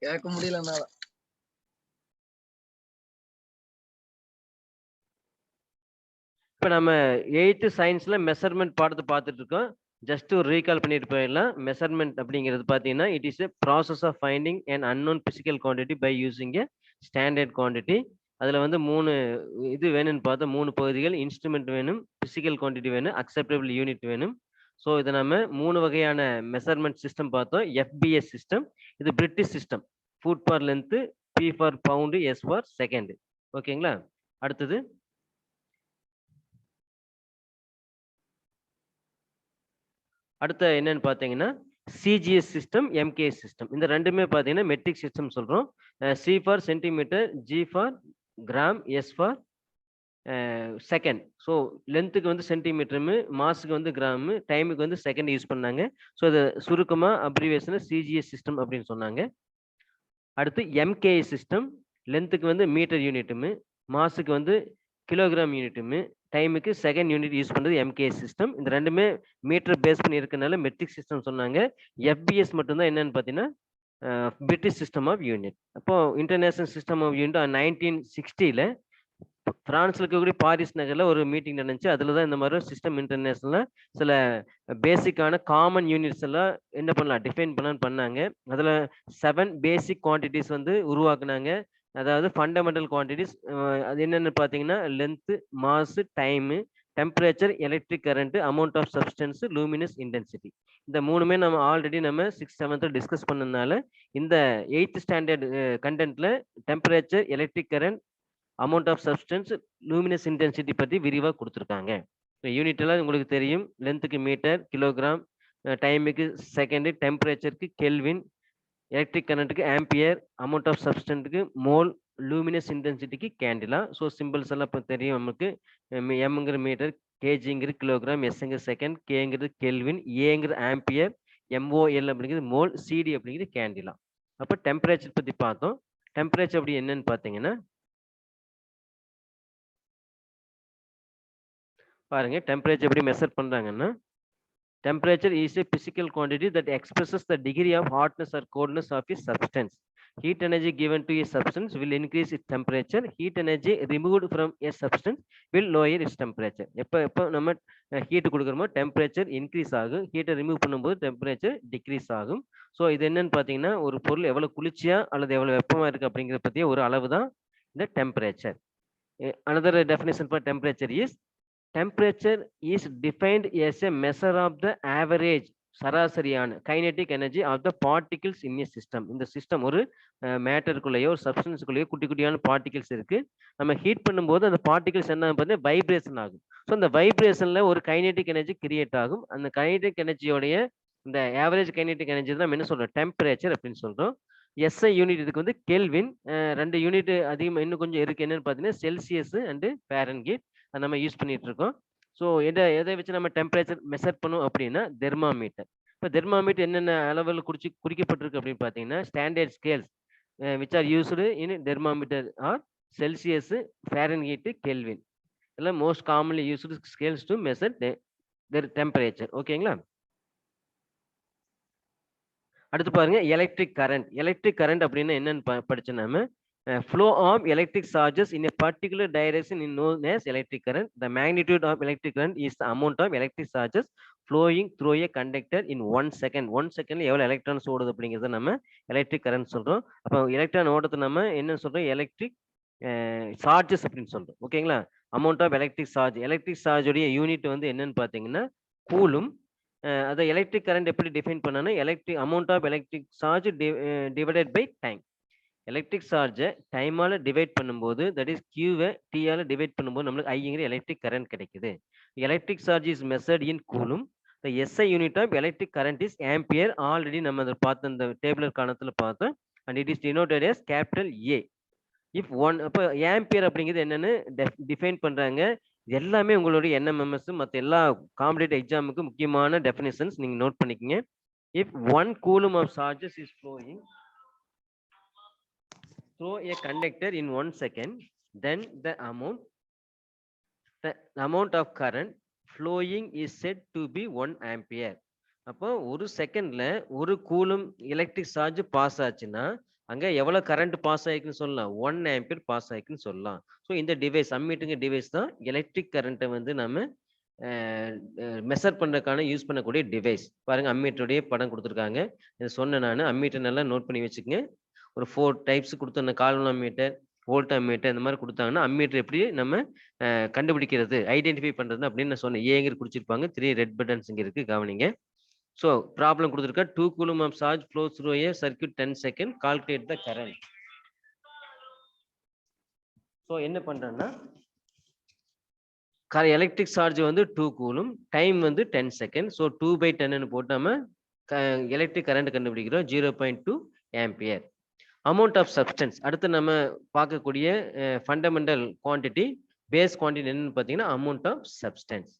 கேட்க முடியல என்னால. இப்போ நம்ம 8th சயின்ஸ்ல மெஷர்மெண்ட் பாடத்தை பார்த்துட்டு இருக்கோம். ஜஸ்ட் ஒரு ரீகால் பண்ணிட்டு போயிடலாம். மெஷர்மெண்ட் அப்படிங்கிறது பார்த்தீங்கன்னா it is a process of finding and unknown physical quantity by using a standard quantity. அதில் வந்து 3 இது வேணும்னு பார்த்தா 3 பகுதிகள். இன்ஸ்ட்ருமெண்ட் வேணும், பிசிக்கல் குவான்டிட்டி வேணும், அக்செப்டபிள் யூனிட் வேணும். ஸோ இதை நம்ம 3 வகையான மெஷர்மெண்ட் சிஸ்டம் பார்த்தோம். எஃபிஎஸ் சிஸ்டம், இது British system. Foot for length, P for pound, S for second. ஓகேங்களா? அடுத்தது அடுத்த என்னன்னு பார்த்தீங்கன்னா சிஜிஎஸ் சிஸ்டம், எம்கேஎஸ் சிஸ்டம். இந்த ரெண்டுமே பார்த்தீங்கன்னா மெட்ரிக் சிஸ்டம் சொல்கிறோம். C for centimetre, G for gram, S for second. So லென்த்துக்கு வந்து சென்டிமீட்டரு, மாஸுக்கு வந்து கிராமு, டைமுக்கு வந்து செகண்ட் யூஸ் பண்ணாங்க. ஸோ இதை சுருக்கமாக அப்ரிவேஷனை சிஜிஎஸ் சிஸ்டம் அப்படின்னு சொன்னாங்க. அடுத்து எம்கேஎஸ் சிஸ்டம், லென்த்துக்கு வந்து மீட்டர் யூனிட்டுமு, மாஸுக்கு வந்து கிலோகிராம் யூனிட்டுமு, டைமுக்கு செகண்ட் யூனிட் யூஸ் பண்ணுறது எம்கேஎஸ் சிஸ்டம். இந்த ரெண்டுமே மீட்டர் பேஸ் பண்ணி இருக்கனால மெட்ரிக் சிஸ்டம் சொன்னாங்க. எஃபிஎஸ் மட்டும்தான் என்னன்னு பார்த்தீங்கன்னா பிரிட்டிஷ் சிஸ்டம் ஆஃப் யூனிட். அப்போ இன்டர்நேஷனல் சிஸ்டம் ஆஃப் யூனிட் 1960 பிரான்ஸ்ல இருக்கக்கூடிய பாரிஸ் நகர்ல ஒரு மீட்டிங் நடந்துச்சு. அதுல தான் இந்த மாதிரி சிஸ்டம் இன்டர்நேஷனல்ல சில பேசிக்கான காமன் யூனிட்ஸ் எல்லாம் என்ன பண்ணலாம் டிஃபைன் பண்ணாங்க. அதுல 7 பேசிக் குவான்டிட்டிஸ் வந்து உருவாக்குனாங்க. அதாவது ஃபண்டமெண்டல் குவான்டிட்டிஸ். அது என்னென்னு பார்த்தீங்கன்னா length, mass, time, temperature, electric current, amount of substance, luminous intensity. இந்த 3மே நம்ம ஆல்ரெடி நம்ம 6th 7th டிஸ்கஸ் பண்ணதுனால இந்த 8th ஸ்டாண்டர்ட் கண்டென்ட்ல temperature, electric current, amount of substance, luminous intensity பற்றி விரிவாக கொடுத்துருக்காங்க. யூனிட் எல்லாம் உங்களுக்கு தெரியும். லென்த்துக்கு மீட்டர், கிலோகிராம், டைமுக்கு செகண்டு, டெம்பரேச்சருக்கு கெல்வின், எலக்ட்ரிக் கரண்ட்டுக்கு ஆம்பியர், அமௌண்ட் ஆஃப் சப்ஸ்டன்ஸுக்கு மோல், லூமினஸ் இன்டென்சிட்டிக்கு கேண்டிலா. ஸோ சிம்பிள்ஸ் எல்லாம் இப்போ தெரியும் நமக்கு. எம்ங்கிற மீட்டர், கேஜிங்கிறது கிலோகிராம், எஸ்ங்கிறது செகண்ட், கேங்கிறது கெல்வின், ஏங்கிறது ஆம்பியர், எம்ஓஎல் அப்படிங்கிறது மோல், சிடி அப்படிங்கிறது கேண்டிலா. அப்போ டெம்பரேச்சர் பற்றி பார்த்தோம். டெம்பரேச்சர் அப்படி என்னன்னு பார்த்தீங்கன்னா பாருங்க, டெம்பரேச்சர் எப்படி மெஷர் பண்றாங்கன்னா temperature is a physical quantity that expresses the degree of hotness or coldness of a substance. Heat energy given to a substance will increase its temperature. Heat energy removed from a substance will lower its temperature. எப்போ நம்ம heat கொடுக்குறோமோ temperature increase ஆகும், ஹீட்டை remove பண்ணும்போது temperature degrees ஆகும். So இது என்னன்னு பார்த்தீங்கன்னா ஒரு பொருள் எவ்வளோ குளிர்ச்சியா அல்லது எவ்வளோ வெப்பமாக இருக்குது அப்படிங்கிறத பற்றிய ஒரு அளவு தான் இந்த temperature. another definition for temperature is temperature is defined as a measure of the average சராசரியான kinetic energy of the particles in a system. இந்த சிஸ்டம் ஒரு மேட்டருக்குள்ளேயோ ஒரு சப்ஸ்டன்ஸுக்குள்ளேயோ குட்டி குட்டியான பார்ட்டிகிள்ஸ் இருக்கு. நம்ம ஹீட் பண்ணும்போது அந்த பார்ட்டிகிள்ஸ் என்ன பண்ணி வைப்ரேஷன் ஆகும். ஸோ அந்த வைப்ரேஷன்ல ஒரு கைனெட்டிக் எனர்ஜி கிரியேட் ஆகும். அந்த கைனெட்டிக் எனர்ஜியோடைய இந்த ஆவரேஜ் கைனெட்டிக் எனர்ஜி தான் என்ன சொல்றோம் டெம்பரேச்சர் அப்படின்னு சொல்றோம். எஸ்ஐ யூனிட் இதுக்கு வந்து கெல்வின். 2 யூனிட் அதிகமாக இன்னும் கொஞ்சம் இருக்கு. என்னன்னு பார்த்தீங்கன்னா செல்சியஸ் அண்டு ஃபாரன்ஹீட் நம்ம யூஸ் பண்ணிட்டு இருக்கோம். ஸோ எதை வச்சு நம்ம டெம்பரேச்சர் மெஷர் பண்ணும் அப்படின்னா தெர்மாமீட்டர். இப்போ தெர்மாமீட்டர் என்னென்ன அளவில் குறிக்கப்பட்டிருக்கு அப்படின்னு பார்த்தீங்கன்னா standard scales which are used in thermometer are Celsius, Fahrenheit, kelvin எல்லாம் most commonly used scales to measure temperature. ஓகேங்களா? அடுத்து பாருங்க எலக்ட்ரிக் கரண்ட். எலக்ட்ரிக் கரண்ட் அப்படின்னா என்னன்னு படிச்சோம் நாம. Flow of electric charges in a particular direction is known as electric current. The magnitude of electric current is the amount of electric charges flowing through a conductor in 1 second. 1 second எவ்வளவு electrons ஓடுது அப்படிங்கிறத நம்ம electric current சொல்றோம். அப்போ electron ஓடுறது நம்ம என்ன சொல்றோம் எலக்ட்ரிக் சார்ஜஸ் அப்படின்னு சொல்றோம். ஓகேங்களா? Amount of electric charge. Electric சார்ஜோடைய யூனிட் வந்து என்னன்னு பார்த்தீங்கன்னா கூலும். அதை எலக்ட்ரிக் கரண்ட் எப்படி டிஃபைன் பண்ணனா electric amount of electric charge divided by time. Electric சார்ஜை டைமால டிவைட் பண்ணும்போது தட் இஸ் கியூவை டியால டிவைட் பண்ணும்போது நம்மளுக்கு ஐங்கிற எலக்ட்ரிக் கரண்ட் கிடைக்குது. Electric charge is measured in coulomb. The SI unit of electric current is ampere. Already நம்ம அதை பார்த்து அந்த டேபிளர் காணத்தில் பார்த்தோம். And it is denoted as capital A. If one அப்போ ஆம்பியர் அப்படிங்கிறது என்னன்னு டிஃபைன் பண்றாங்க. எல்லாமே உங்களுடைய என்எம்எம்எஸ் மற்ற எல்லா காம்படிட்டிவ் எக்ஸாமுக்கு முக்கியமான டெஃபினிஷன்ஸ் நீங்க நோட் பண்ணிக்கங்க. If 1 coulomb of charges is flowing through a conductor in 1 second, then the amount of current flowing is said to be 1 ampere. அப்போ ஒரு செகண்ட்ல ஒரு கூலும் எலக்ட்ரிக் சார்ஜ் பாஸ் ஆச்சுன்னா அங்க எவ்வளவு கரண்ட் பாஸ் ஆயிருக்குன்னு சொல்லலாம். 1 ஆம்பியர் பாஸ் ஆயிருக்குன்னு சொல்லலாம். ஸோ இந்த டிவைஸ் அம்மீட்டருங்க டிவைஸ் தான் எலக்ட்ரிக் கரண்ட்டை வந்து நம்ம மெஷர் பண்றதுக்கான யூஸ் பண்ணக்கூடிய டிவைஸ். பாருங்க அம்மீட்டருடைய படம் கொடுத்துருக்காங்க. இதை சொன்னேன் நான். அம்மீட்டர் நல்லா நோட் பண்ணி வச்சுக்கங்க. ஒரு 4 டைப்ஸ் கொடுத்துருந்த கால்வன் அம்மீட்டர், வோல்ட் அம்மீட்டர் இந்த மாதிரி கொடுத்தாங்கன்னா அம்மீட்டர் எப்படி நம்ம கண்டுபிடிக்கிறது, ஐடென்டிஃபை பண்றது அப்படின்னு நான் சொன்னேன். ஏங்கிற குடிச்சிருப்பாங்க. 3 ரெட் பட்டன்ஸ் இங்க இருக்கு கவனிங்க. ஸோ ப்ராப்ளம் கொடுத்துருக்கா 2 coulomb of charge flows through a circuit 10 second calculate the current. So என்ன பண்றேன்னா எலக்ட்ரிக் சார்ஜ் வந்து 2 கூலும், டைம் வந்து 10 செகண்ட். ஸோ 2/10 போட்டாம எலக்ட்ரிக் கரண்ட் கண்டுபிடிக்கிறோம் 0.2 ஆம்பியர். அமௌண்ட் ஆஃப் சப்ஸ்டன்ஸ் அடுத்து நம்ம பார்க்கக்கூடிய ஃபண்டமெண்டல் குவான்டிட்டி, பேஸ் குவான்டிட்டி என்னன்னு பார்த்தீங்கன்னா amount of substance.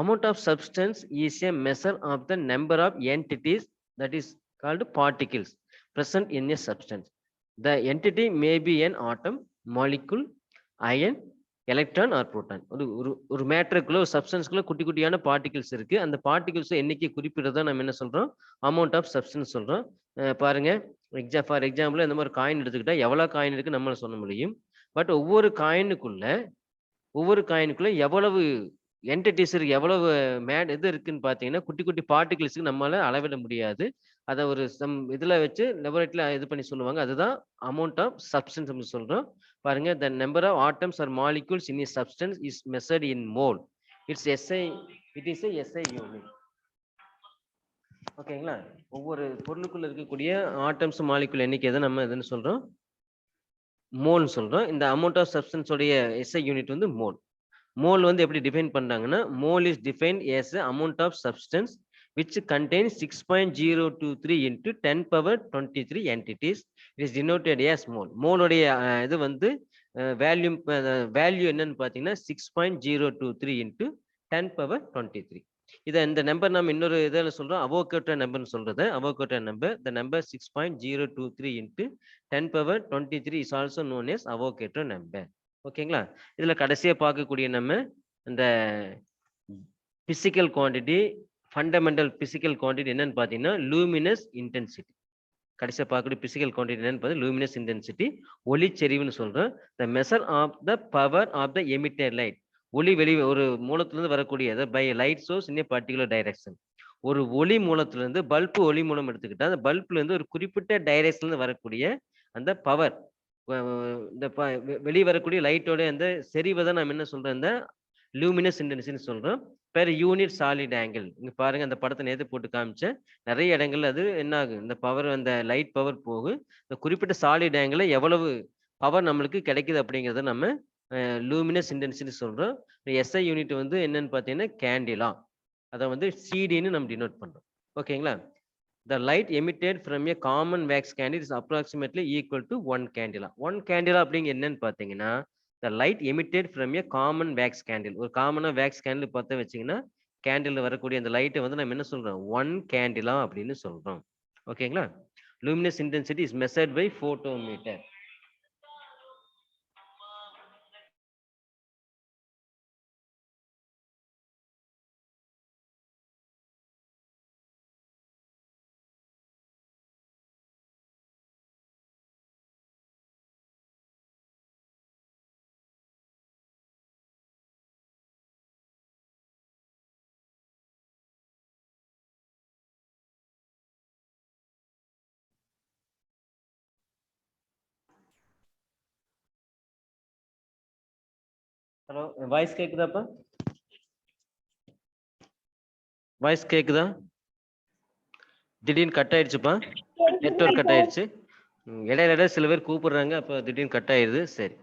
Amount of substance is a measure of the number of entities, that is called particles, present in a substance. The entity may be an atom, molecule, ion, electron or proton. ஒரு மேட்டருக்குள்ள ஒரு சப்ஸ்டன்ஸ்க்குள்ள குட்டி குட்டியான particles இருக்கு. அந்த particles எண்ணிக்கை குறிப்பிடுறதா நம்ம என்ன சொல்றோம், அமௌண்ட் ஆஃப் சப்ஸ்டன்ஸ் சொல்றோம். பாருங்க ஃபார் எக்ஸாம்பிள் இந்த மாதிரி காயின் எடுத்துக்கிட்டா எவ்வளவு காயின் இருக்கு நம்மளால சொல்ல முடியும். பட் ஒவ்வொரு காயினுக்குள்ள எவ்வளவு என்டிட்டிஸ் இருக்கு, எவ்வளவு இது இருக்குன்னு பார்த்தீங்கன்னா குட்டி குட்டி பார்ட்டிகிள்ஸ்க்கு நம்மளால அளவிட முடியாது. அதை ஒரு இதுல வச்சு லெபரேட்டரியில இது பண்ணி சொல்லுவாங்க. அதுதான் அமௌண்ட் ஆஃப் சப்ஸ்டன்ஸ் சொல்றோம். பாருங்க the number of atoms or molecules in a substance is measured in mole. It is a SI unit. ஓகேங்களா? ஒவ்வொரு பொருளுக்குள்ள இருக்கக்கூடிய ஆட்டம்ஸ் மாலிகுல் எண்ணிக்கை தான் நம்ம எதுன்னு சொல்றோம், மோல் சொல்றோம். இந்த அமௌண்ட் ஆஃப் சப்ஸ்டன்ஸ் உடைய SI யூனிட் வந்து மோல். மோல் வந்து எப்படி டிஃபைன் பண்றாங்கன்னா mole is defined as a amount of substance which contains 6.023 into 10 power 23 entities. It is denoted as mole. மோலுடைய இது வந்து வேல்யூ என்னன்னு பார்த்தீங்கன்னா 6.023 into 10 power 23. இதை இந்த நம்பர் நம்ம இன்னொரு இதில் சொல்றோம் அவோகேட்டோ நம்பர்னு சொல்றது. அவோகேட்டோ number the number 6.023 into 10 power 23 is also known as Avogadro number. ஓகேங்களா? இதுல கடைசியா பார்க்கக்கூடிய நம்ம இந்த physical quantity, fundamental physical quantity என்னன்னு பார்த்தீங்கன்னா லூமினஸ் இன்டென்சிட்டி. கடைசியா பார்க்கக்கூடிய பிசிக்கல் குவான்டிட்டி என்னன்னு பார்த்தீங்கன்னா லூமினஸ் இன்டென்சிட்டி, ஒளிச்செறிவுன்னு சொல்றோம். The measure of the power of the emitted light. ஒளி ஒரு மூலத்திலிருந்து வரக்கூடிய by light source in particular direction. ஒரு ஒளி மூலத்திலிருந்து பல்பு ஒளி மூலம் எடுத்துக்கிட்டா அந்த பல்ப்ல இருந்து ஒரு குறிப்பிட்ட டைரக்ஷன்ல வரக்கூடிய அந்த பவர், இந்த வெளியே வரக்கூடிய லைட்டோட அந்த செறிவை தான் நம்ம என்ன சொல்றோம், இந்த லூமினஸ் இன்டென்சிட்டின்னு சொல்றோம். Per unit solid angle. இங்க பாருங்க அந்த படத்தை நேற்று போட்டு காமிச்சேன். நிறைய இடங்கள்ல அது என்ன ஆகும், இந்த பவர் அந்த லைட் பவர் போகும். இந்த குறிப்பிட்ட சாலிட் ஆங்கிள் எவ்வளவு பவர் நம்மளுக்கு கிடைக்குது அப்படிங்கிறத நம்ம லூமினஸ் இன்டென்சிட்டி சொல்றோம். SI யூனிட் வந்து என்னன்னு பார்த்தீங்கன்னா கேண்டிலா. அதை வந்து சிடின்னு நம்ம டினோட் பண்றோம். ஓகேங்களா? The light emitted from a common wax candle is approximately equal to 1 candela. 1 candela அப்படிங்க என்னன்னு பார்த்தீங்கன்னா the light emitted from a common wax candle. ஒரு காமனா வேக்ஸ் கேண்டில் பார்த்து வச்சீங்கன்னா கேண்டில் வரக்கூடிய அந்த லைட்டை வந்து நம்ம என்ன சொல்றோம் 1 candela அப்படின்னு சொல்றோம். ஓகேங்களா? luminous intensity is measured by photometer. Hello, voice கேக்குதாப்பா? வாய்ஸ் கேக்குதா? திடீர்னு கட் ஆயிடுச்சுப்பா, நெட்வொர்க் கட் ஆயிடுச்சு. இடையில சில பேர் கூப்பிடுறாங்க, அப்போ திடீர்னு கட் ஆயிடுது. சரி,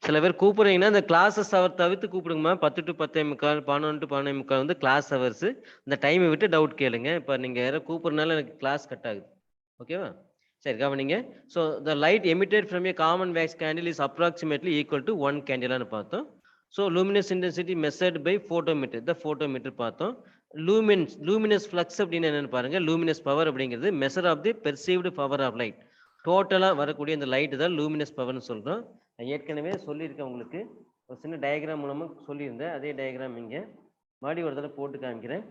சில பேர் கூப்பிடுறீங்கன்னா இந்த கிளாஸஸ் அவர் தவிர்த்து கூப்பிடுங்கம்மா. 10 to 10:45, 11 to 11:45 வந்து கிளாஸ் ஹவர்ஸ். இந்த டைமை விட்டு டவுட் கேளுங்க. இப்போ நீங்க யாரோ கூப்பிடுறதுனால எனக்கு கிளாஸ் கட் ஆகுது. ஓகேவா? சரி, கவனிங்க. So the light emitted from a common wax candle is approximately equal to 1 கேண்டிலான்னு பார்த்தோம். So luminous intensity measured by photometer, the photometer பார்த்தோம். லூமினஸ் ஃப்ளக்ஸ் அப்படின்னு என்னன்னு பாருங்க. லூமினஸ் பவர் அப்படிங்கிறது measure of the perceived power of light. டோட்டலாக வரக்கூடிய அந்த லைட்டு தான் லூமினஸ் பவர்னு சொல்கிறோம். நான் ஏற்கனவே சொல்லியிருக்கேன் உங்களுக்கு, ஒரு சின்ன டயக்ராம் மூலமாக சொல்லியிருந்தேன். அதே டயக்ராம் இங்கே மறுபடியும் ஒரு தடவை போட்டு காமிக்கிறேன்.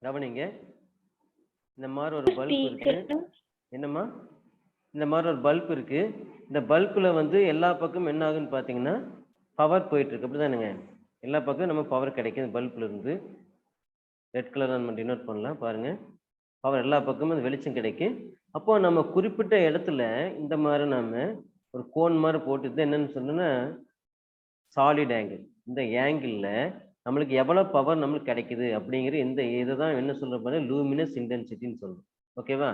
கவனிங்க. இந்த மாதிரி ஒரு பல்ப் இருக்கு. என்னம்மா? இந்த மாதிரி ஒரு பல்ப் இருக்கு. இந்த பல்புல வந்து எல்லா பக்கமும் என்ன ஆகுன்னு பார்த்தீங்கன்னா பவர் போயிட்டு இருக்கு. அப்படிதானுங்க? எல்லா பக்கமும் நம்ம பவர் கிடைக்குது பல்புல இருந்து. ரெட் கலர் நம்ம டினோட் பண்ணலாம் பாருங்க. பவர் எல்லா பக்கமும் அந்த வெளிச்சம் கிடைக்கும். அப்போ நம்ம குறிப்பிட்ட இடத்துல இந்த மாதிரி நாம ஒரு கோன் மாதிரி போட்டு என்னன்னு சொன்னா சாலிட் ஆங்கிள். இந்த ஆங்கிள் நம்மளுக்கு எவ்வளவு பவர் நம்மளுக்கு கிடைக்குது அப்படிங்கிற இந்த இதுதான் என்ன சொல்ற லூமினஸ் இன்டென்சிட்டின்னு சொல்றோம். ஓகேவா?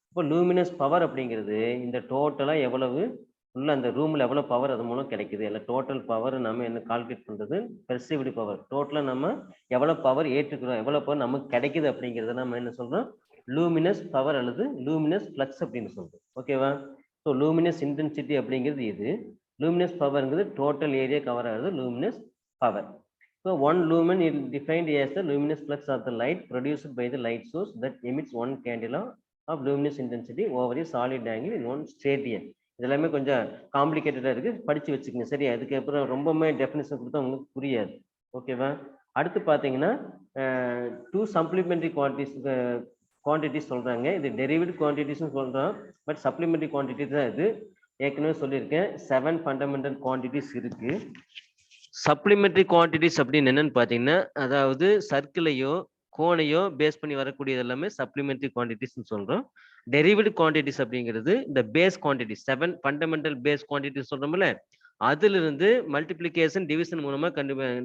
இப்போ லூமினஸ் பவர் அப்படிங்கிறது இந்த டோட்டலா எவ்வளவு உள்ள அந்த ரூம்ல எவ்வளவு பவர் அது மூலம் கிடைக்குது இல்லை டோட்டல் பவர் நம்ம என்ன கால்குலேட் பண்றது பெர்சிவ்டு பவர். டோட்டலா நம்ம எவ்வளவு பவர் ஏற்றுக்கிறோம் எவ்வளவு பவர் நமக்கு கிடைக்குது அப்படிங்கிறத நம்ம என்ன சொல்றோம் லூமினஸ் பவர் அல்லது லூமினஸ் ஃப்ளக்ஸ் அப்படின்னு சொல்றோம். ஓகேவா? ஸோ லூமினஸ் இன்டென்சிட்டி அப்படிங்கிறது இது. luminous பவர்ங்கிறது டோட்டல் ஏரியா கவர் ஆகுது luminous power. So one lumen is defined as the luminous flux of the light produced by the light source that emits one candela of luminous intensity over a solid angle in one stadium. இதெல்லாமே கொஞ்சம் காம்ப்ளிகேட்டடா இருக்கு, படிச்சு வச்சுக்கோங்க. சரியா? அதுக்கப்புறம் ரொம்பவுமே definition கொடுத்தா உங்களுக்கு புரியாது. ஓகேவா? அடுத்து பார்த்தீங்கன்னா டூ சப்ளிமெண்டரி குவான்டிட்டிஸ் சொல்றாங்க. இது டெரிவேட் குவான்டிட்டிஸ்னு சொல்றோம், பட் சப்ளிமெண்டரி குவான்டிட்டி தான் இது. ஏற்கனவே சொல்லியிருக்கேன் 7 ஃபண்டமெண்டல் குவான்டிட்டிஸ் இருக்கு. சப்ளிமெண்டரி குவான்டிட்டிஸ் அப்படின்னு என்னன்னு பார்த்தீங்கன்னா அதாவது சர்க்கிளையோ கோனையோ பேஸ் பண்ணி வரக்கூடியது எல்லாமே சப்ளிமெண்டரி குவான்டிட்டிஸ்னு சொல்றோம். டெரிவேட் குவான்டிட்டிஸ் அப்படிங்கிறது இந்த base quantity 7 fundamental base quantities சொல்றோம்ல, அதுல இருந்து மல்டிப்ளிகேஷன் டிவிஷன் மூலமா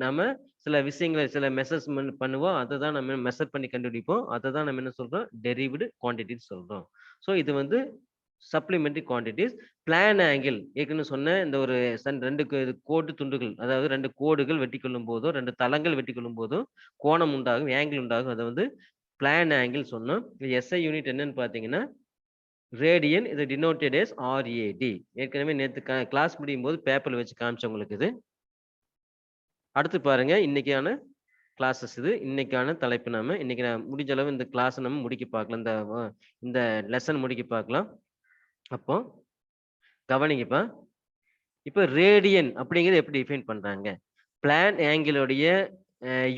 நாம சில விஷயங்களை சில மெஷர்ஸ்மெண்ட் பண்ணுவோம். அதை தான் நம்ம மெஷர் பண்ணி கண்டுபிடிப்போம். அதை தான் நம்ம என்ன சொல்றோம் டெரிவேட் குவான்டிட்டிஸ் சொல்றோம். ஸோ இது வந்து சப்ளிமெண்டரி குவான்டிட்டிஸ். பிளான் ஆங்கிள் ஏற்கனவே சொன்ன இந்த ஒரு ரெண்டு கோட்டு துண்டுகள் அதாவது ரெண்டு கோடுகள் வெட்டி கொள்ளும் போதோ ரெண்டு தளங்கள் வெட்டி கொள்ளும் போதோ கோணம் உண்டாகும், ஆங்கிள் உண்டாகும். அதை வந்து பிளான் ஆங்கிள் சொன்னோம். எஸ்ஐ யூனிட் என்னன்னு பார்த்தீங்கன்னா ரேடியன். இது டினோட்டட் as RAD. ஏற்கனவே நேற்று கிளாஸ் முடியும் போது பேப்பர்ல வச்சு காமிச்ச உங்களுக்கு இது. அடுத்து பாருங்க இன்னைக்கான கிளாஸஸ் இது. இன்னைக்கான தலைப்பு நாம இன்னைக்கு முடிஞ்ச அளவு இந்த கிளாஸ் நம்ம முடிக்க பார்க்கலாம், இந்த லெசன் முடிக்க பார்க்கலாம். அப்போ கவனிங்கப்பா. இப்போ ரேடியன் அப்படிங்கிறது எப்படி டிஃபைன் பண்றாங்க? பிளான் ஆங்கிளோடைய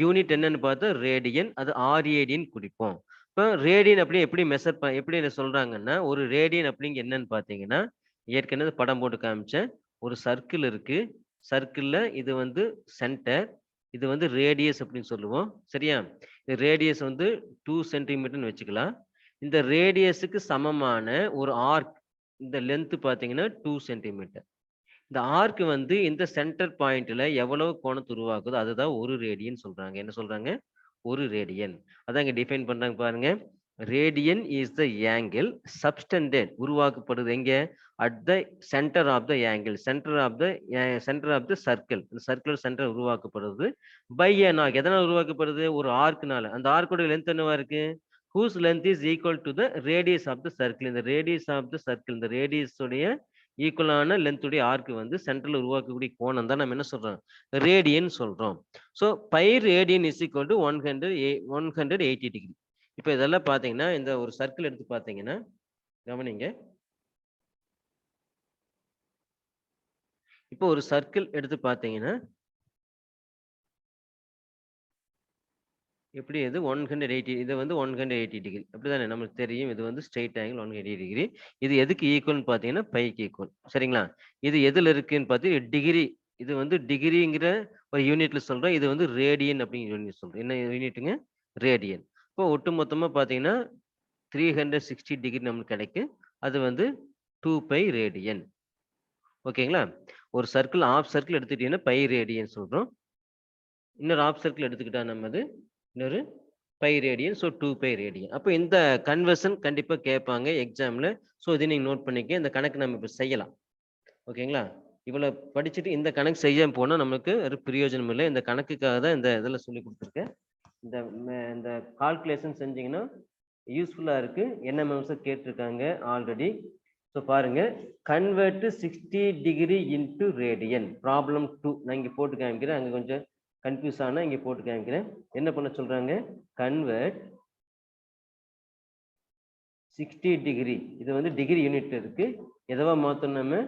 யூனிட் என்னன்னு பார்த்தா ரேடியன். அது RADன்னு குறிப்போம். இப்போ ரேடியன் அப்படி எப்படி மெஷர் எப்படி சொல்றாங்கன்னா ஒரு ரேடியன் அப்படிங்க என்னன்னு பார்த்தீங்கன்னா ஏற்கனவே படம் போட்டு காமிச்சேன். ஒரு சர்க்கிள் இருக்கு. சர்க்கிள்ல இது வந்து சென்டர், இது வந்து ரேடியஸ் அப்படின்னு சொல்லுவோம். சரியா? இந்த ரேடியஸ் வந்து 2 சென்டிமீட்டர்னு வச்சுக்கலாம். இந்த ரேடியஸுக்கு சமமான ஒரு ஆர்க் இந்த லென்த் பார்த்தீங்கன்னா 2 சென்டிமீட்டர். இந்த ஆர்க் வந்து இந்த சென்டர் பாயிண்ட்ல எவ்வளவு கோணத்தை உருவாக்குதோ அதுதான் ஒரு ரேடியன் சொல்றாங்க. என்ன சொல்றாங்க? ஒரு ரேடியன். அதான் இங்க டிஃபைன் பண்றாங்க பாருங்க. Radian is the angle subtended உருவாக்கப்படுது எங்க? At the centre of the angle, centre of the circle. இந்த சர்க்கிள் சென்டர் உருவாக்கப்படுது பை an arc. எதனால உருவாக்கப்படுது? ஒரு ஆர்க்னால. அந்த ஆர்க்கோட லென்த் என்னவா இருக்கு? whose length is equal to the radius of the circle. இந்த radius of the circle, இந்த radius உடைய ஈக்குவலான லென்த் உடைய ஆர்க் வந்து சென்டர்ல உருவாக்கக்கூடிய கோணம் தான் நம்ம என்ன சொல்றோம் ரேடியன் சொல்றோம். So by radian is equal to 180 degree. இப்போ இதெல்லாம் பார்த்தீங்கன்னா இந்த ஒரு சர்க்கிள் எடுத்து பார்த்தீங்கன்னா கவனிங்க. இப்போ ஒரு சர்க்கிள் எடுத்து பார்த்தீங்கன்னா எப்படி இது 180, இது வந்து 180 டிகிரி. அப்படிதானே நமக்கு தெரியும். இது வந்து ஸ்ட்ரெயிட் ஆங்கிள் 180 டிகிரி. இது எதுக்கு ஈக்குவல்னு பார்த்தீங்கன்னா பைக்கு ஈக்குவல். சரிங்களா? இது எதுல இருக்குன்னு பார்த்தீங்கன்னா டிகிரி. இது வந்து டிகிரிங்கிற ஒரு யூனிட்ல சொல்றோம். இது வந்து ரேடியன் அப்படிங்கிற யூனிட் சொல்றோம். என்ன யூனிட்டுங்க? ரேடியன். இப்போ ஒட்டு மொத்தமா பார்த்தீங்கன்னா 360 டிகிரி நமக்கு கிடைக்கும். அது வந்து 2 பை ரேடியன். ஓகேங்களா? ஒரு சர்க்கிள் ஆஃப் சர்க்கிள் எடுத்துட்டீங்கன்னா பை ரேடியன் சொல்றோம். இன்னொரு ஆஃப் சர்க்கிள் எடுத்துக்கிட்டா நம்ம அது இன்னொரு by radian. So 2 by radian. அப்போ இந்த கன்வர்ஷன் கண்டிப்பாக கேட்பாங்க எக்ஸாமில். ஸோ இதை நீங்கள் நோட் பண்ணிக்க. இந்த கணக்கு நம்ம இப்போ செய்யலாம். ஓகேங்களா? இவ்வளோ படிச்சுட்டு இந்த கணக்கு செய்ய போனால் நமக்கு ஒரு பிரயோஜனம் இல்லை. இந்த கணக்குக்காக தான் இந்த இதில் சொல்லி கொடுத்துருக்கேன். இந்த கால்குலேஷன் செஞ்சீங்கன்னா யூஸ்ஃபுல்லாக இருக்குது. NMMS கேட்டிருக்காங்க ஆல்ரெடி. ஸோ பாருங்க, convert 60 degree into radian. Problem 2 நான் இங்கே போட்டு காமிக்கிறேன். அங்கே கொஞ்சம் கன்ஃபியூஸ் ஆனா இங்க போட்டு காமிக்கிறேன். என்ன பண்ண சொல்றாங்க? Convert 60 degree. இது வந்து டிகிரி யூனிட் இருக்கு. எதவா மாத்தணும் நம்ம?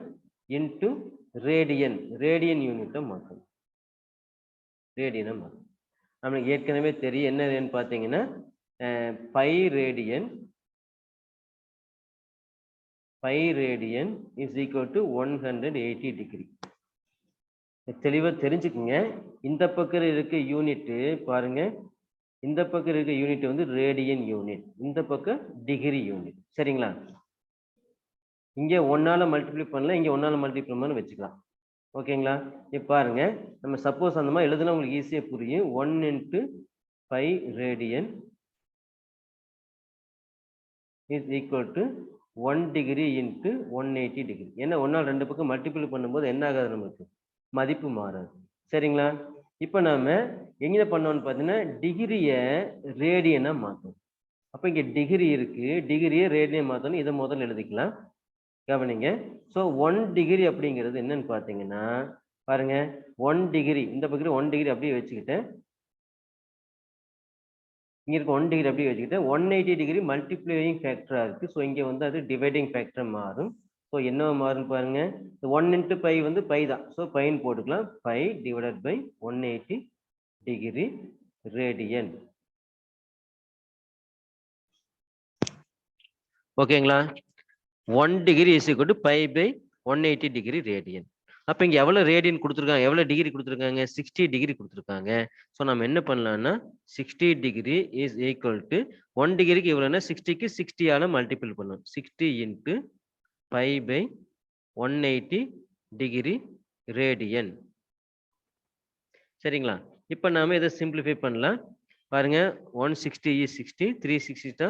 Into radian. ரேடியன் யூனிட்டை மாத்தணும். ரேடியனை மாத்தணும். நம்மளுக்கு ஏற்கனவே தெரியும் என்னன்னு பார்த்தீங்கன்னா by radian pi radian is equal to 180 degree. தெளிவா தெரிஞ்சுக்குங்க. இந்த பக்கம் இருக்க யூனிட் பாருங்க, இந்த பக்கம் இருக்க யூனிட் வந்து ரேடியன் யூனிட், இந்த பக்கம் டிகிரி யூனிட். சரிங்களா? இங்க 1ஆல மல்டிப்ளை பண்ணலாம், இங்க 1ஆல மல்டிப்ளை பண்ணி வச்சுக்கலாம். ஓகேங்களா? இப்ப பாருங்க, நம்ம சப்போஸ் அந்த மாதிரி எழுதுனா உங்களுக்கு ஈஸியா புரியும். 1 into pi radian is equal to 1 degree into 180 degree. ஏன்னா 1ஆல் 2 பக்கம் மல்டிப்ளை பண்ணும்போது என்ன ஆகாது, நமக்கு மதிப்பு மாறாது. சரிங்களா? இப்ப நாம எங்க பண்ணோம்னு பார்த்தீங்கன்னா டிகிரிய ரேடியனா மாத்தோம். அப்ப இங்க டிகிரி இருக்கு, டிகிரியை ரேடியன் மாத்தணும். இதை முதல்ல எழுதிக்கலாம். கவனிங்க. ஸோ 1 டிகிரி அப்படிங்கிறது என்னன்னு பார்த்தீங்கன்னா பாருங்க, 1 டிகிரி இந்த பக்கம் 1 டிகிரி அப்படியே வச்சுக்கிட்டேன், இங்க இருக்க 1 டிகிரி அப்படியே வச்சுக்கிட்டேன். 180 டிகிரி மல்டிப்ளையிங் ஃபேக்டரா இருக்கு. ஸோ இங்க வந்து அது டிவைடிங் ஃபேக்டர் மாறும். ஸோ என்ன மாறும் பாருங்க, 1 into பை வந்து பை தான். ஸோ பைன்னு போட்டுக்கலாம். Pi divided by 180 degree radian. ஓகேங்களா? 1 degree is equal to pi by 180 degree radian. அப்ப இங்க எவ்வளவு ரேடியன் கொடுத்துருக்காங்க, எவ்வளவு டிகிரி கொடுத்துருக்காங்க, 60 டிகிரி கொடுத்துருக்காங்க. ஸோ நம்ம என்ன பண்ணலாம்னா 60 டிகிரி இஸ் ஈக்குவல் டு 1 டிகிரிக்கு எவ்வளவுன்னா 60க்கு 60ஆல மல்டிபிள் பண்ணும். 60 into pi by 180 degree radian. சரிங்களா? இப்ப நாம இதை சிம்பிளிஃபை பண்ணலாம். பாருங்க, 160 is 60, 360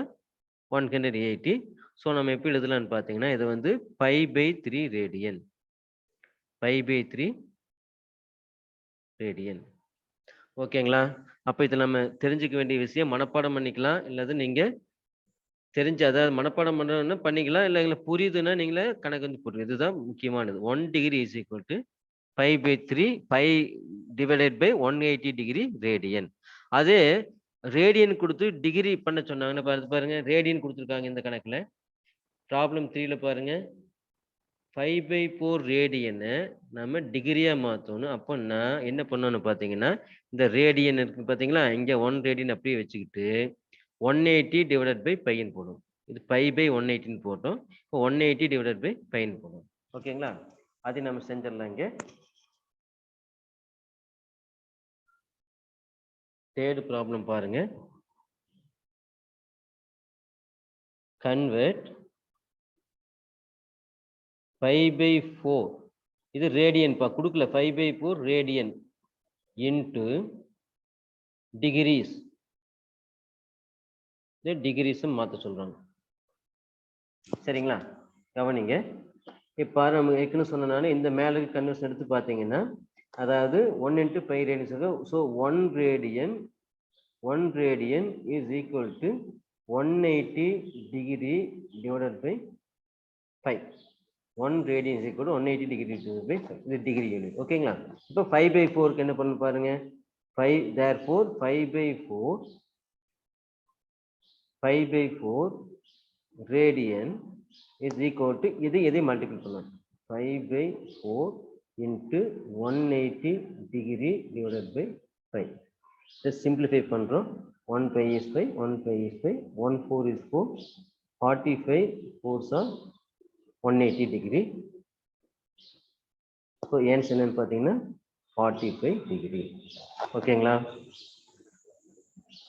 180. ஸோ நம்ம எப்படி எழுதலாம்னு பார்த்தீங்கன்னா இது வந்து pi by 3 radian, pi by 3 radian. ஓகேங்களா? அப்ப இதை நம்ம தெரிஞ்சுக்க வேண்டிய விஷயம், மனப்பாடம் பண்ணிக்கலாம், இல்லது நீங்க தெரிஞ்சு அதாவது மனப்பாடம் பண்ணணும்னா பண்ணிக்கலாம், இல்லை எங்களுக்கு புரியுதுன்னா நீங்களே கணக்கு வந்து புரியும். இதுதான் முக்கியமானது. 1 degree is equal to pi by 3 pi divided by 180 degree radian. அதே ரேடியன் கொடுத்து டிகிரி பண்ண சொன்னாங்கன்னு பாருங்க, ரேடியன் கொடுத்துருக்காங்க இந்த கணக்குல. ப்ராப்ளம் 3ல பாருங்க, 5/4 ரேடியனை நம்ம டிகிரியா மாற்றணும். அப்போ நான் என்ன பண்ணணும் பார்த்தீங்கன்னா, இந்த ரேடியன் இருக்கு பார்த்தீங்களா, இங்கே 1 ரேடியன் அப்படியே வச்சுக்கிட்டு 180 டிவைடட் பை பையன் போடும். இது பை பை 180 போட்டோம். இப்போ 180 டிவைடட் பை பையன் போடும். ஓகேங்களா? அதை நம்ம செஞ்சிடலாம். இங்கே தேர்ட் ப்ராப்ளம் பாருங்க, கன்வெர்ட் 5/4 இது ரேடியன் பா கொடுக்கல, 5/4 ரேடியன் இன்டு டிகிரிஸ், டிகிரிஸ் மாத்த சொல்றாங்க. சரிங்களா? கவனிங்க. இப்ப நம்ம ஏற்கனவே சொன்னனால இந்த மேல கன்வர்ஷன் எடுத்து பார்த்தீங்கன்னா, அதாவது 1 into pi radian. So 1 radian is equal to 180 degree divided by pi. 1 radian is equal to 180 degree divided by 5. இது டிகிரி யூனிட். ஓகேங்களா? இப்போ 5/4க்கு என்ன பண்ணணும் பாருங்க, 5 therefore 5/4 radian is equal to இது எதை மல்டிபிள் பண்ணணும், 5/4 into 180 degree divided by 5. just simplify பண்றோம். 1 pi is 5, 1 pi is 5, 1 4 is 4, 45 4s are 180 degree. So ஏன்ஸ் என்னன்னு பார்த்தீங்கன்னா 45 டிகிரி. ஓகேங்களா?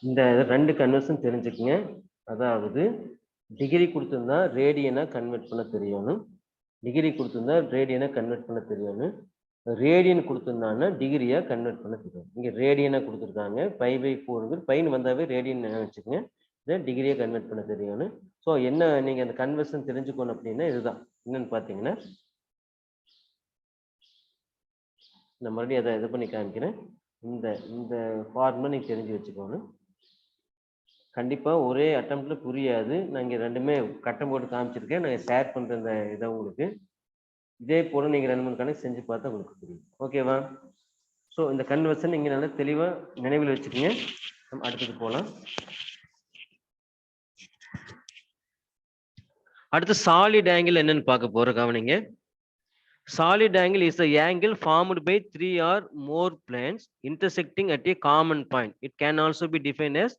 இந்த ரெண்டு கன்வர்ஷன் தெரிஞ்சுக்குங்க. அதாவது டிகிரி கொடுத்துருந்தா ரேடியனா கன்வெர்ட் பண்ண தெரியணும், டிகிரி கொடுத்துருந்தா ரேடியனா கன்வெர்ட் பண்ண தெரியணும், ரேடியன் கொடுத்துருந்தாங்கன்னா டிகிரியா கன்வெர்ட் பண்ண தெரியும். இங்கே ரேடியனா கொடுத்துருக்காங்க, 5/4 பையன் வந்தாவே ரேடியன் வச்சுக்கோங்க, இதை டிகிரியை கன்வெர்ட் பண்ண தெரியணும். ஸோ என்ன நீங்கள் அந்த கன்வர்ஷன் தெரிஞ்சுக்கணும் அப்படின்னா இதுதான் என்னன்னு பார்த்தீங்கன்னா, இந்த மறுபடியும் அதை இது பண்ணி காமிக்கிறேன். இந்த ஃபார்முலா நீங்கள் தெரிஞ்சு வச்சுக்கணும். கண்டிப்பாக ஒரே அட்டம்ப்ட்ல புரியாது. நான் இங்கே ரெண்டுமே கட்டம் போட்டு காமிச்சிருக்கேன், நான் ஷேர் பண்ணுற இந்த இதை உங்களுக்கு இதே போல் நீங்கள் 2-3 கணக்கு செஞ்சு பார்த்தா உங்களுக்கு புரியும். ஓகேவா? ஸோ இந்த கன்வர்ஷன் நீங்கள் நல்லா தெளிவாக நினைவில் வச்சுக்கோங்க. நம்ம அடுத்தது போகலாம். அடுத்து சாலிட் ஆங்கிள் என்னன்னு பார்க்க போறோம். கவனிங்க. Solid angle is the angle formed by 3 or more planes intersecting at a common point. It can also be defined as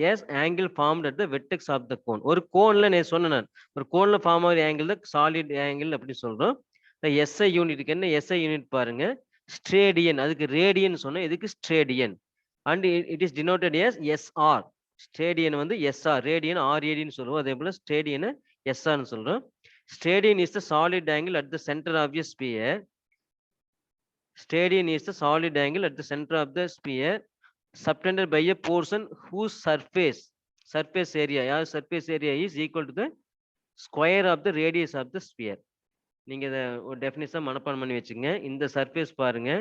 as angle formed at the vertex of the cone. ஒரு கோன்ல நான் சொன்னேன் நான். ஒரு கோன்ல ஃபார்ம் ஆகிற angle தான் solid angle அப்படி சொல்றோம். இந்த எஸ்ஐ யூனிட்டுக்கு என்ன எஸ்ஐ யூனிட் பாருங்க. ஸ்ட்ரேடியன், அதுக்கு ரேடியன் சொன்னேன், இதுக்கு steradian. And it is denoted as S R. Steradian வந்து எஸ்ஆர், ரேடியன் ஆர்ஏடின்னு சொல்லுவோம். அதே போல ஸ்ட்ரேடியனை எஸ்ஆர்னு சொல்றோம். Stadion is the solid angle at the center of a sphere. Stadion is the solid angle at the center of the sphere, subtended by a portion whose surface area is equal to the square of the radius of the sphere. நீங்க இதை ஒரு definition மனப்பாடம் பண்ணி வச்சுங்க. இந்த surface பாருங்க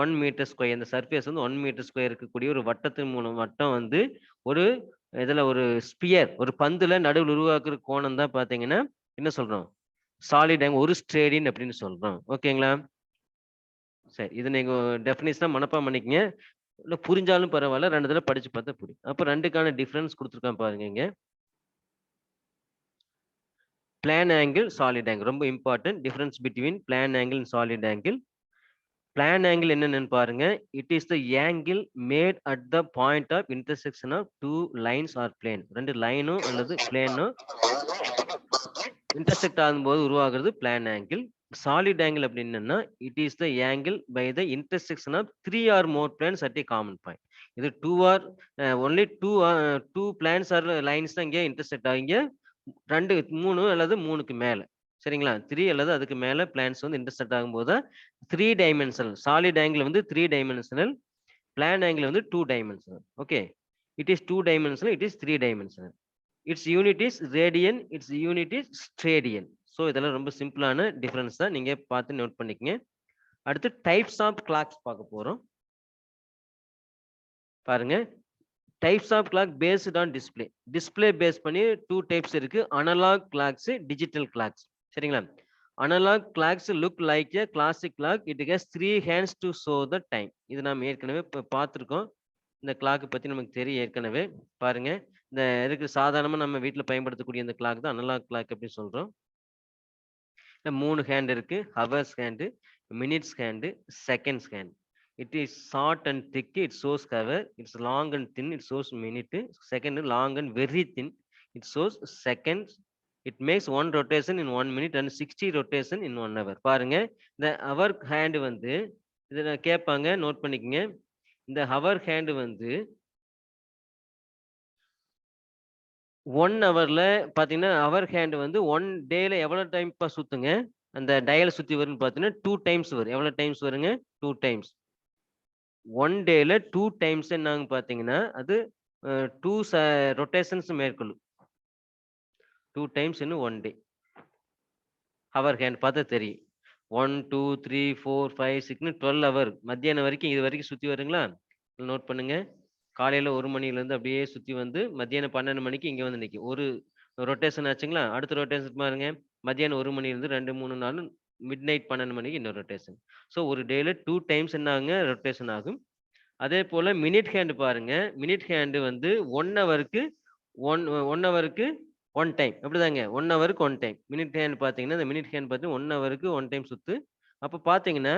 1 metre square. இந்த surface வந்து 1 மீட்டர் ஸ்கொயர் இருக்கக்கூடிய ஒரு வட்டத்தின் மூலம் வட்டம் வந்து ஒரு இதுல ஒரு ஸ்பியர், ஒரு பந்துல நடுவில் உருவாக்குற கோணம் தான் பாத்தீங்கன்னா என்ன சொல்றோம், சாலிட் ஆங்கிள், ஒரு ஸ்ட்ரேடியன் அப்படின்னு சொல்றோம். ஓகேங்களா? சரி, இது நீங்க டெஃபினிஷனா மனப்பாடம் பண்ணிக்கங்க. இல்லை புரிஞ்சாலும் பரவாயில்ல, 2 தடவை படிச்சு பார்த்தா புரியும். அப்போ 2க்கான டிஃபரன்ஸ் கொடுத்துருக்கான் பாருங்க இங்க. பிளான் ஆங்கிள், சாலிட் ஆங்கிள் ரொம்ப important. Difference between plane angle and solid angle. Plane angle என்னன்னு பாருங்க. It is the angle made at the point of intersection of 2 lines or plane. 2 லைனும் அல்லது பிளேனும் இன்டர்செக்ட் ஆகும்போது உருவாகிறது பிளான் ஆங்கிள். சாலிட் ஆங்கிள் அப்படின்னா it is the angle by the intersection of 3 or more planes at a common point. இது 2 or only 2 plants are lines தான் இங்கே intersect ஆகிங்க. 2, 3 அல்லது 3க்கு மேல, சரிங்களா? 3 அல்லது அதுக்கு மேல பிளான்ஸ் வந்து இன்டர்செக்ட் ஆகும்போது தான் 3 டைமென்ஷனல். சாலிட் ஆங்கிள் வந்து 3 டைமென்ஷனல், பிளான் ஆங்கிள் வந்து 2 dimensional. Okay, it is 2 dimensional, it is 3 dimensional. It's unit is radian, it's unit is steradian. So இதெல்லாம் ரொம்ப சிம்பிளான டிஃபரன்ஸ் தான், நீங்க பார்த்து நோட் பண்ணிக்கங்க. அடுத்து டைப்ஸ் ஆஃப் கிளாக்ஸ் பார்க்க போறோம். பாருங்க, types of clock based on display. Display base பண்ணி 2 டைப்ஸ் இருக்கு, அனலாக் கிளாக்ஸ், டிஜிட்டல் கிளாக்ஸ். சரிங்களா? Analogue clocks look like a classic clock. It has 3 hands to show the time. இது நாம் ஏற்கனவே பார்த்துருக்கோம். இந்த கிளாக் பத்தி நமக்கு தெரியும் ஏற்கனவே. பாருங்க, இந்த இதுக்கு சாதாரணமா நம்ம வீட்டில் பயன்படுத்தக்கூடிய இந்த கிளாக் தான் அனலாக் கிளாக் அப்படின்னு சொல்றோம். 3 ஹேண்ட் இருக்கு, hours hand, minutes hand, seconds hand. It is short and thick, it shows hour. It's long and thin, it shows minute. Second long and very thin, it shows seconds. It makes 1 rotation in 1 minute and 60 rotation in 1 hour. பாருங்க, இந்த hour hand வந்து இதை கேட்பாங்க, note பண்ணிக்கங்க. இந்த hour hand வந்து 1 hourல பாத்தீங்கன்னா hour hand வந்து 1 டேல எவ்வளவு டைம் சுத்துங்க, அந்த டயல் சுத்தி வரும்னு பாத்தீங்கன்னா 2 டைம்ஸ் வரும். எவ்வளவு டைம்ஸ் வருங்க? 2 டைம்ஸ். 1 டேல 2 டைம்ஸ் என்னங்க பாத்தீங்கன்னா அது 2 ரொட்டேஷன்ஸ் மேற்கொள்ளும். 2 times in 1 day. Hour hand பார்த்தா தெரியும். 1 2 3 4 5 6 12 hour மத்தியானம் வரைக்கும் இது வரைக்கும் சுத்தி வருங்களா? நோட் பண்ணுங்க. காலையில 1 மணிலேருந்து அப்படியே சுத்தி வந்து மத்தியானம் 12 மணிக்கு இங்க வந்து நிற்கும். ஒரு ரொட்டேஷன் ஆச்சுங்களா? அடுத்த ரொட்டேஷன் பாருங்க, மத்தியானம் 1 மணிலேருந்து 2 3 4 மிட் நைட் 12 மணிக்கு இன்னொரு ரொட்டேஷன். ஸோ ஒரு டேல 2 டைம்ஸ் என்ன ஆகுங்க, ரொட்டேஷன் ஆகும். அதே போல மினிட் ஹேண்ட் பாருங்க. மினிட் ஹேண்டு வந்து 1 ஹவருக்கு 1 ஹவருக்கு 1 டைம். அப்படிதாங்க, 1 ஹவருக்கு 1 டைம். மினிட் ஹேண்ட் பார்த்தீங்கன்னா இந்த மினிட் ஹேண்ட் பார்த்தீங்கன்னா 1 ஹவருக்கு 1 டைம் சுத்து. அப்போ பார்த்தீங்கன்னா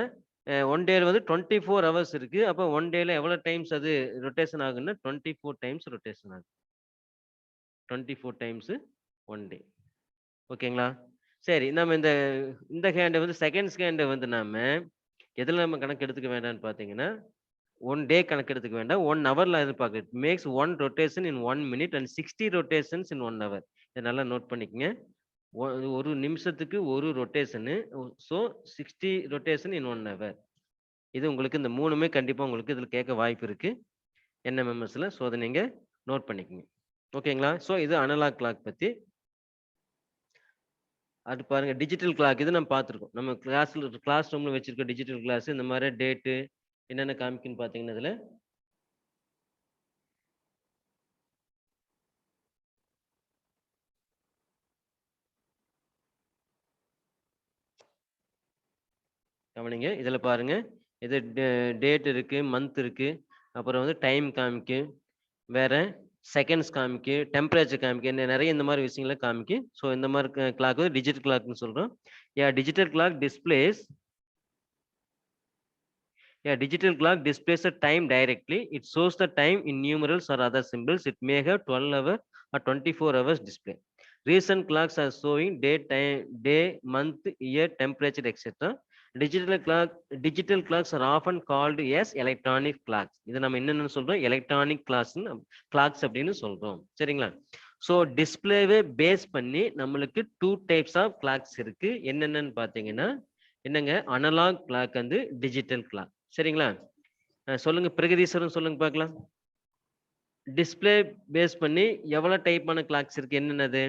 1 டேல வந்து 24 ஹவர்ஸ் இருக்கு. அப்போ 1 டேல எவ்வளவு டைம்ஸ் அது ரொட்டேஷன் ஆகுன்னா 24 டைம்ஸ் ரொட்டேஷன் ஆகும். 24 டைம்ஸ் 1 டே. ஓகேங்களா? சரி, நம்ம இந்த ஹேண்டை வந்து செகண்ட்ஸ் ஹேண்டை வந்து நாம எதுல நம்ம கணக்கு எடுத்துக்க வேண்டாம்னு பார்த்தீங்கன்னா 1 டே கணக்கு எடுத்துக்க வேண்டாம். 1 ஹவர்ல எதிர்பார்க்க. It makes 1 rotation in 1 minute and 60 rotations in 1 hour. இதை நல்லா நோட் பண்ணிக்கங்க. ஒரு நிமிஷத்துக்கு ஒரு rotation. So 60 rotation in 1 hour. இது உங்களுக்கு இந்த 3மே கண்டிப்பா உங்களுக்கு இதுல கேட்க வாய்ப்பு இருக்கு NMMSல. ஸோ அதை நீங்க நோட் பண்ணிக்கங்க. ஓகேங்களா? ஸோ இது அனலாக் கிளாக் பத்தி. அது பாருங்க, டிஜிட்டல் கிளாக். இது நம்ம பார்த்துருக்கோம். நம்ம கிளாஸ் ரூம்ல வச்சிருக்க டிஜிட்டல் கிளாஸ். இந்த மாதிரி டேட்டு என்னென்ன காமிக்குன்னு பார்த்தீங்கன்னா இதுல கவனிங்க. இதுல பாருங்க, இது டேட் இருக்கு, மந்த் இருக்கு, அப்புறம் வந்து டைம் காமிக்கு, வேற செகண்ட்ஸ் காமிக்கு, டெம்பரேச்சர் காமிக்கு, நிறைய இந்த மாதிரி விஷயங்களை காமிக்கு. ஸோ இந்த மாதிரி கிளாக் டிஜிட்டல் கிளாக்னு சொல்றோம். Digital clock displays A digital clock displays the time directly. It shows the time in numerals or other symbols. It may have 12-hour or 24 hours display. Recent clocks are showing day, time, day, month, year, temperature, etc. Digital clocks are often called as electronic clocks. இது நம்ம என்னன்னு சொல்றோம், electronic clocks அப்படின்னு சொல்றோம். சரிங்களா? So டிஸ்பிளேவே base பண்ணி நம்மளுக்கு 2 types of clocks இருக்கு. என்னென்னு பார்த்தீங்கன்னா என்னங்க, அனலாக் கிளாக் வந்து டிஜிட்டல் கிளாக். சரிங்களா? சொல்லுங்க பிரகதீஸ்வரன், சொல்லுங்க பார்க்கலாம். டிஸ்பிளே பேஸ் பண்ணி எவ்வளவு டைப்பான கிளாக்ஸ் இருக்கு, என்னென்னது?